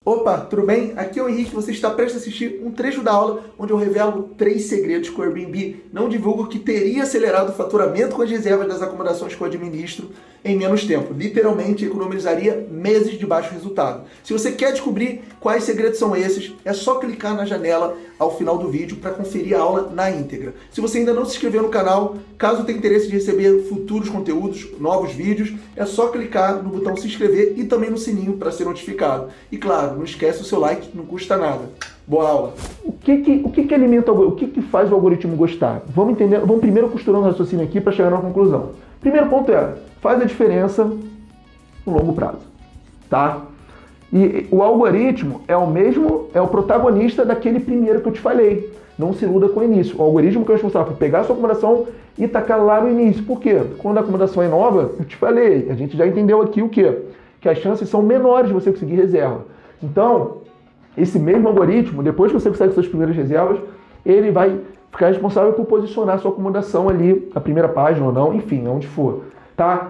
Opa, tudo bem? Aqui é o Henrique, você está prestes a assistir um trecho da aula onde eu revelo 3 segredos que o Airbnb não divulga que teria acelerado o faturamento com as reservas das acomodações que eu administro em menos tempo. Literalmente economizaria meses de baixo resultado. Se você quer descobrir quais segredos são esses, é só clicar na janela ao final do vídeo para conferir a aula na íntegra. Se você ainda não se inscreveu no canal, caso tenha interesse de receber futuros conteúdos, novos vídeos, é só clicar no botão se inscrever e também no sininho para ser notificado. E claro, não esquece o seu like, não custa nada. Boa aula! O que alimenta o algoritmo? O que faz o algoritmo gostar? Vamos entender, vamos primeiro costurando o raciocínio aqui para chegar na conclusão. Primeiro ponto faz a diferença no longo prazo, tá? E o algoritmo é o protagonista daquele primeiro que eu te falei. Não se iluda com o início. O algoritmo que é responsável por pegar a sua acomodação e tacar lá no início. Por quê? Quando a acomodação é nova, eu te falei, a gente já entendeu aqui o quê? Que as chances são menores de você conseguir reserva. Então, esse mesmo algoritmo, depois que você consegue suas primeiras reservas, ele vai ficar responsável por posicionar a sua acomodação ali, na primeira página ou não, enfim, onde for, tá?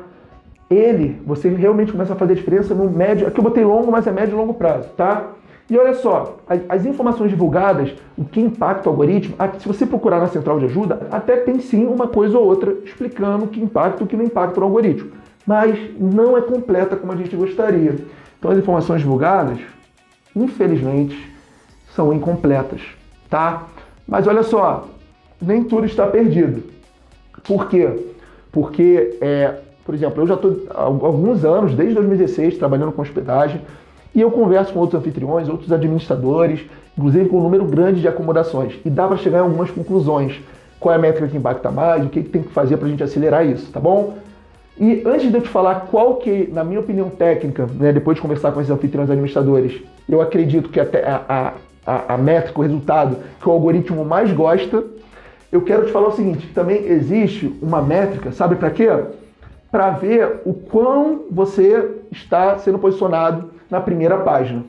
Você realmente começa a fazer diferença no médio, aqui eu botei longo, mas é médio e longo prazo, tá? E olha só, as informações divulgadas, o que impacta o algoritmo, se você procurar na central de ajuda, até tem sim uma coisa ou outra explicando o que impacta e o que não impacta no algoritmo, mas não é completa como a gente gostaria. Então as informações divulgadas, infelizmente, são incompletas, tá? Mas olha só, nem tudo está perdido. Por quê? Porque, por exemplo, eu já estou há alguns anos, desde 2016, trabalhando com hospedagem, e eu converso com outros anfitriões, outros administradores, inclusive com um número grande de acomodações, e dá para chegar em algumas conclusões. Qual é a métrica que impacta mais, o que tem que fazer para a gente acelerar isso, tá bom? E antes de eu te falar qual que, na minha opinião técnica, né, depois de conversar com esses anfitriões administradores, eu acredito que até a métrica, o resultado que o algoritmo mais gosta, eu quero te falar o seguinte, também existe uma métrica, sabe para quê? Para ver o quão você está sendo posicionado na primeira página.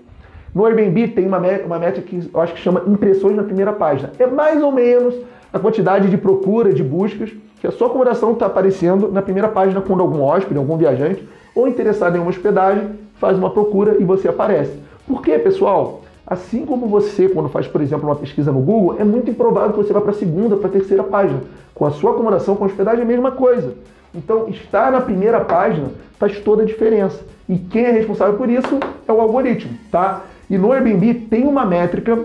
No Airbnb tem uma métrica que eu acho que chama impressões na primeira página. É mais ou menos a quantidade de procura, de buscas, que a sua acomodação está aparecendo na primeira página quando algum hóspede, algum viajante ou interessado em uma hospedagem faz uma procura e você aparece. Por quê, pessoal? Assim como você, quando faz, por exemplo, uma pesquisa no Google, é muito improvável que você vá para a segunda, para a terceira página. Com a sua acomodação, com a hospedagem, é a mesma coisa. Então, estar na primeira página faz toda a diferença. E quem é responsável por isso é o algoritmo, tá? E no Airbnb tem uma métrica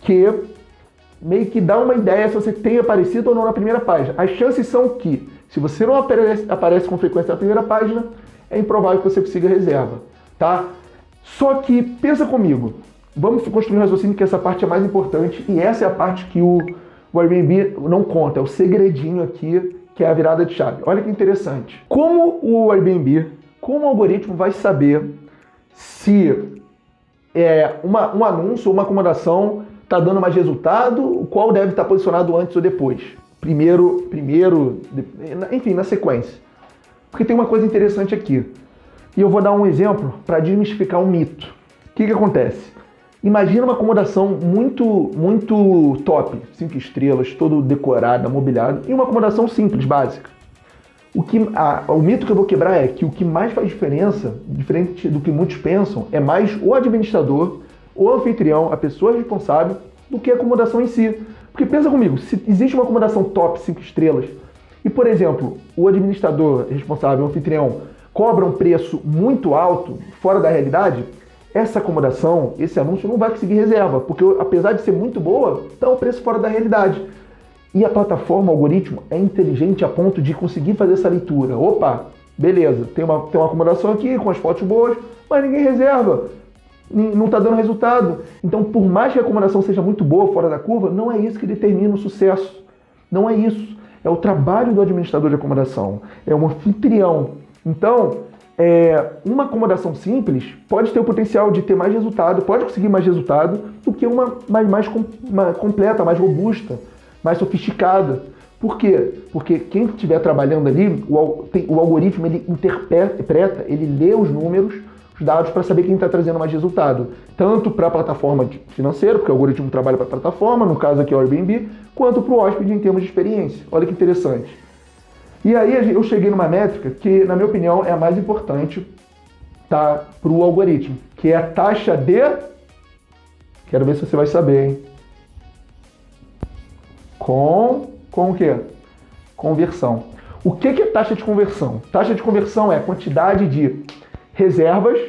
que meio que dá uma ideia se você tem aparecido ou não na primeira página. As chances são que, se você não aparece com frequência na primeira página, é improvável que você consiga reserva, tá? Só que, pensa comigo, vamos construir um raciocínio que essa parte é mais importante e essa é a parte que o Airbnb não conta, é o segredinho aqui, que é a virada de chave. Olha que interessante. Como o Airbnb, como o algoritmo vai saber se um anúncio ou uma acomodação está dando mais resultado, qual deve estar posicionado antes ou depois? Primeiro, enfim, na sequência. Porque tem uma coisa interessante aqui. E eu vou dar um exemplo para desmistificar um mito. O que acontece? Imagina uma acomodação muito top, 5 estrelas, todo decorado, mobiliado, e uma acomodação simples, básica. O mito que eu vou quebrar é que o que mais faz diferença, diferente do que muitos pensam, é mais o administrador, o anfitrião, a pessoa responsável, do que a acomodação em si. Porque pensa comigo, se existe uma acomodação top, 5 estrelas, e por exemplo, o administrador responsável, o anfitrião, cobra um preço muito alto, fora da realidade, essa acomodação, esse anúncio não vai conseguir reserva, porque apesar de ser muito boa, está um preço fora da realidade. E a plataforma, o algoritmo, é inteligente a ponto de conseguir fazer essa leitura. Opa, beleza, tem uma acomodação aqui com as fotos boas, mas ninguém reserva, não está dando resultado. Então, por mais que a acomodação seja muito boa, fora da curva, não é isso que determina o sucesso. Não é isso. É o trabalho do administrador de acomodação, é um anfitrião. Então, uma acomodação simples pode ter o potencial de ter mais resultado, pode conseguir mais resultado do que uma mais completa, mais robusta, mais sofisticada. Por quê? Porque quem estiver trabalhando ali, o algoritmo ele interpreta, ele lê os números, os dados para saber quem está trazendo mais resultado. Tanto para a plataforma financeira, porque o algoritmo trabalha para a plataforma, no caso aqui é o Airbnb, quanto para o hóspede em termos de experiência. Olha que interessante. E aí eu cheguei numa métrica que, na minha opinião, é a mais importante, tá, para o algoritmo, que é a taxa de Quero ver se você vai saber, hein? Com o quê? Conversão. O que é taxa de conversão? Taxa de conversão é a quantidade de reservas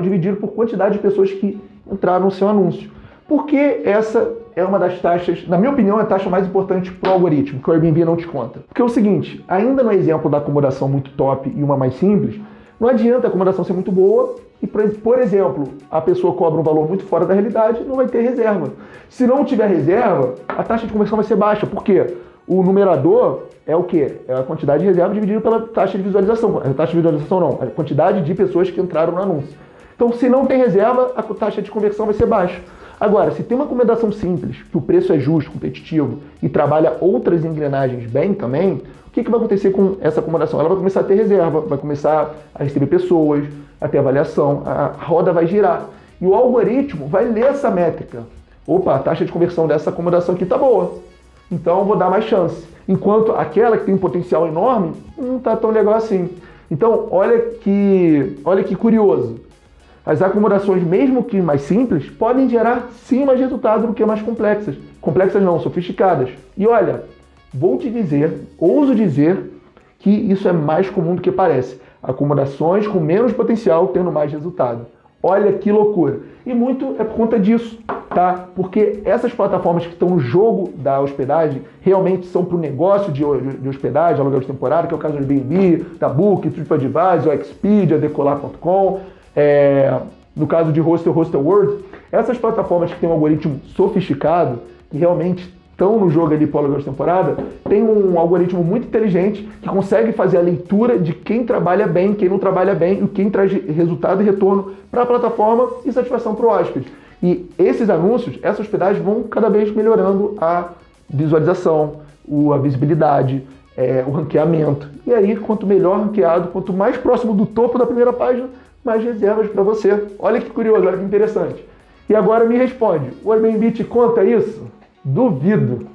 dividido por quantidade de pessoas que entraram no seu anúncio. Porque essa é uma das taxas, na minha opinião, é a taxa mais importante para o algoritmo, que o Airbnb não te conta. Porque é o seguinte, ainda no exemplo da acomodação muito top e uma mais simples, não adianta a acomodação ser muito boa e, por exemplo, a pessoa cobra um valor muito fora da realidade, não vai ter reserva. Se não tiver reserva, a taxa de conversão vai ser baixa. Por quê? O numerador é o quê? É a quantidade de reserva dividida pela taxa de visualização. A taxa de visualização não, a quantidade de pessoas que entraram no anúncio. Então, se não tem reserva, a taxa de conversão vai ser baixa. Agora, se tem uma acomodação simples, que o preço é justo, competitivo e trabalha outras engrenagens bem também, o que vai acontecer com essa acomodação? Ela vai começar a ter reserva, vai começar a receber pessoas, a ter avaliação, a roda vai girar. E o algoritmo vai ler essa métrica. Opa, a taxa de conversão dessa acomodação aqui tá boa, então eu vou dar mais chance. Enquanto aquela que tem um potencial enorme, não tá tão legal assim. Então, olha que curioso. As acomodações, mesmo que mais simples, podem gerar sim mais resultado do que mais complexas. Complexas não, sofisticadas. E olha, ouso dizer que isso é mais comum do que parece. Acomodações com menos potencial tendo mais resultado. Olha que loucura. E muito é por conta disso, tá? Porque essas plataformas que estão no jogo da hospedagem realmente são para o negócio de hospedagem, aluguel de temporada, que é o caso do Airbnb, da Booking, TripAdvisor, Expedia, Decolar.com. No caso de Hostel World, essas plataformas que têm um algoritmo sofisticado, que realmente estão no jogo ali para o aluguel de temporada, tem um algoritmo muito inteligente que consegue fazer a leitura de quem trabalha bem, quem não trabalha bem, e quem traz resultado e retorno para a plataforma e satisfação para o hóspede. E esses anúncios, essas hospedagens vão cada vez melhorando a visualização, a visibilidade, o ranqueamento. E aí, quanto melhor ranqueado, quanto mais próximo do topo da primeira página, mais reservas para você. Olha que curioso, olha que interessante. E agora me responde, o Airbnb te conta isso? Duvido.